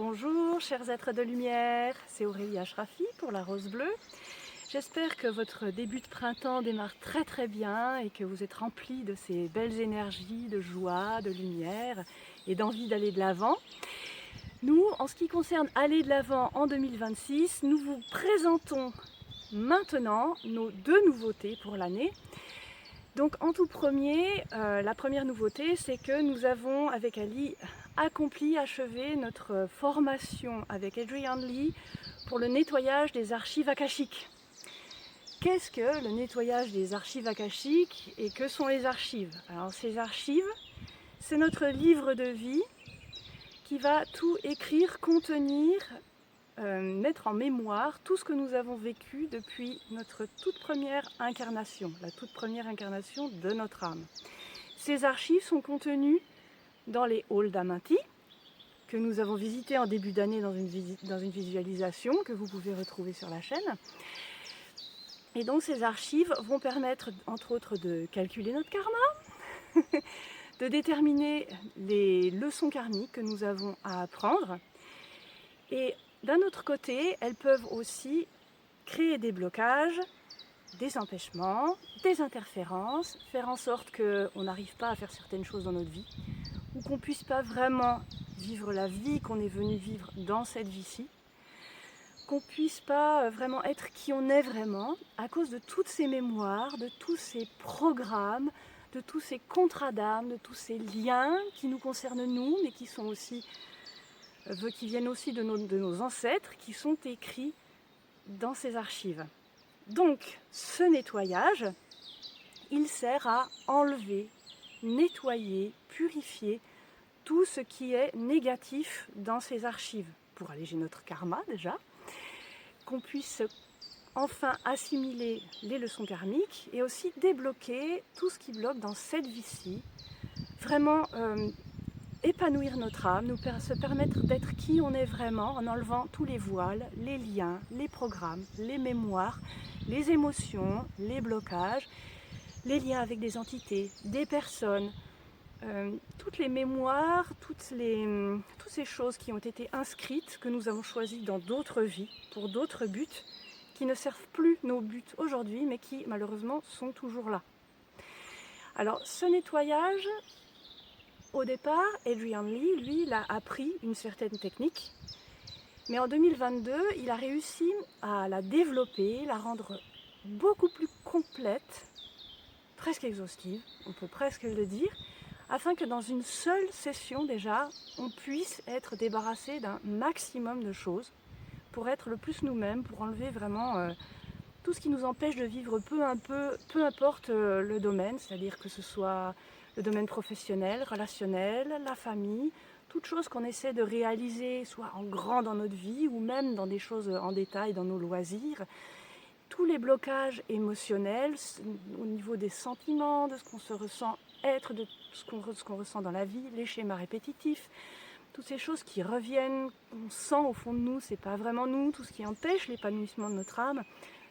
Bonjour chers êtres de lumière, c'est Aurélie Ashrafi pour la Rose Bleue. J'espère que votre début de printemps démarre très bien et que vous êtes remplis de ces belles énergies de joie, de lumière et d'envie d'aller de l'avant. Nous, en ce qui concerne aller de l'avant en 2026, nous vous présentons maintenant nos deux nouveautés pour l'année. Donc en tout premier, la première nouveauté, c'est que nous avons avec Ali achevé notre formation avec Adrian Lee pour le nettoyage des archives akashiques. Qu'est-ce que le nettoyage des archives akashiques et que sont les archives? Alors ces archives, c'est notre livre de vie qui va tout écrire, contenir, mettre en mémoire tout ce que nous avons vécu depuis notre toute première incarnation, la toute première incarnation de notre âme. Ces archives sont contenues dans les halls d'Aminty, que nous avons visités en début d'année dans une visualisation que vous pouvez retrouver sur la chaîne. Et donc ces archives vont permettre entre autres de calculer notre karma, de déterminer les leçons karmiques que nous avons à apprendre. Et d'un autre côté, elles peuvent aussi créer des blocages, des empêchements, des interférences, faire en sorte qu'on n'arrive pas à faire certaines choses dans notre vie, ou qu'on ne puisse pas vraiment vivre la vie qu'on est venu vivre dans cette vie-ci, qu'on ne puisse pas vraiment être qui on est vraiment, à cause de toutes ces mémoires, de tous ces programmes, de tous ces contrats d'âme, de tous ces liens qui nous concernent nous, mais qui sont aussi qui viennent aussi de nos ancêtres, qui sont écrits dans ces archives. Donc, ce nettoyage, il sert à enlever, nettoyer, purifier tout ce qui est négatif dans ces archives, pour alléger notre karma déjà, qu'on puisse enfin assimiler les leçons karmiques et aussi débloquer tout ce qui bloque dans cette vie-ci, vraiment épanouir notre âme, se permettre d'être qui on est vraiment en enlevant tous les voiles, les liens, les programmes, les mémoires, les émotions, les blocages, les liens avec des entités, des personnes, toutes les mémoires, toutes ces choses qui ont été inscrites, que nous avons choisies dans d'autres vies, pour d'autres buts, qui ne servent plus nos buts aujourd'hui, mais qui malheureusement sont toujours là. Alors ce nettoyage, au départ, Adrian Lee, lui, il a appris une certaine technique, mais en 2022, il a réussi à la développer, la rendre beaucoup plus complète, presque exhaustive, on peut presque le dire, afin que dans une seule session déjà, on puisse être débarrassé d'un maximum de choses pour être le plus nous-mêmes, pour enlever vraiment tout ce qui nous empêche de vivre peu importe le domaine, c'est-à-dire que ce soit le domaine professionnel, relationnel, la famille, toute chose qu'on essaie de réaliser, soit en grand dans notre vie ou même dans des choses en détail, dans nos loisirs. Tous les blocages émotionnels au niveau des sentiments, de ce qu'on se ressent être, de ce qu'on ressent dans la vie, les schémas répétitifs, toutes ces choses qui reviennent, qu'on sent au fond de nous, c'est pas vraiment nous, tout ce qui empêche l'épanouissement de notre âme,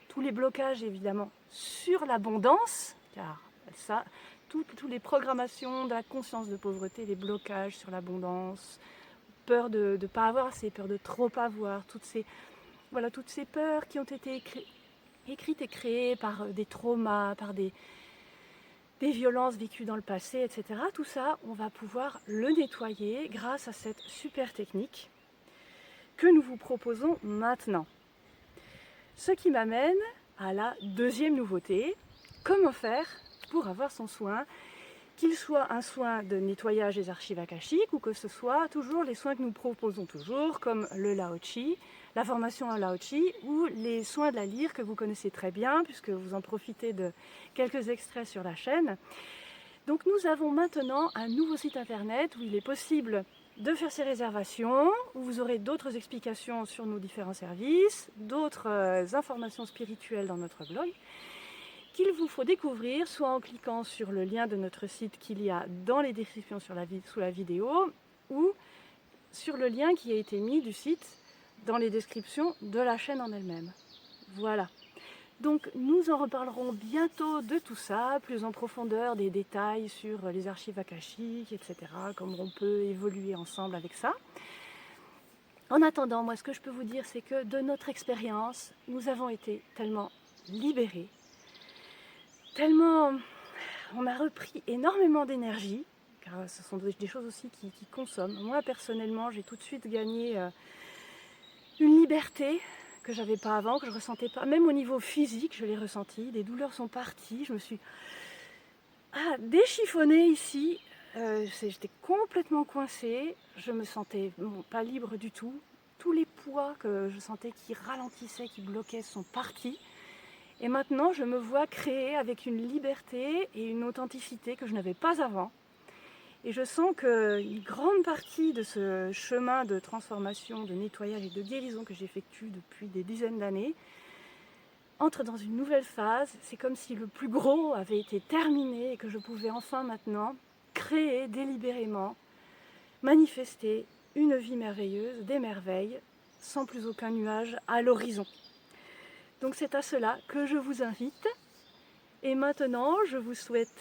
tous les blocages évidemment sur l'abondance, car ça, toutes les programmations de la conscience de pauvreté, les blocages sur l'abondance, peur de ne pas avoir assez, peur de trop avoir, toutes ces peurs qui ont été écrites et créées par des traumas, par des violences vécues dans le passé, etc. Tout ça, on va pouvoir le nettoyer grâce à cette super technique que nous vous proposons maintenant. Ce qui m'amène à la deuxième nouveauté, comment faire pour avoir son soin, qu'il soit un soin de nettoyage des archives akashiques ou que ce soit toujours les soins que nous proposons toujours, comme le Lao-Chi, la formation en Lao-Chi ou les soins de la lyre que vous connaissez très bien puisque vous en profitez de quelques extraits sur la chaîne. Donc nous avons maintenant un nouveau site internet où il est possible de faire ses réservations, où vous aurez d'autres explications sur nos différents services, d'autres informations spirituelles dans notre blog, qu'il vous faut découvrir soit en cliquant sur le lien de notre site qu'il y a dans les descriptions sous la vidéo, ou sur le lien qui a été mis du site dans les descriptions de la chaîne en elle-même. Voilà. Donc nous en reparlerons bientôt de tout ça, plus en profondeur, des détails sur les archives akashiques, etc., comment on peut évoluer ensemble avec ça. En attendant, moi ce que je peux vous dire, c'est que de notre expérience, nous avons été tellement libérés, tellement on a repris énormément d'énergie, car ce sont des choses aussi qui consomment. Moi personnellement, j'ai tout de suite gagné une liberté que j'avais pas avant, que je ressentais pas, même au niveau physique, je l'ai ressenti, des douleurs sont parties, je me suis déchiffonnée ici, j'étais complètement coincée, je me sentais pas libre du tout, tous les poids que je sentais qui ralentissaient, qui bloquaient sont partis, et maintenant je me vois créer avec une liberté et une authenticité que je n'avais pas avant. Et je sens qu'une grande partie de ce chemin de transformation, de nettoyage et de guérison que j'effectue depuis des dizaines d'années entre dans une nouvelle phase. C'est comme si le plus gros avait été terminé et que je pouvais enfin maintenant créer délibérément, manifester une vie merveilleuse, des merveilles, sans plus aucun nuage à l'horizon. Donc c'est à cela que je vous invite. Et maintenant, je vous souhaite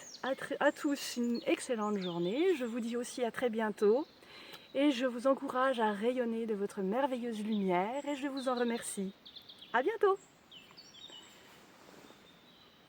à tous une excellente journée. Je vous dis aussi à très bientôt. Et je vous encourage à rayonner de votre merveilleuse lumière et je vous en remercie. À bientôt!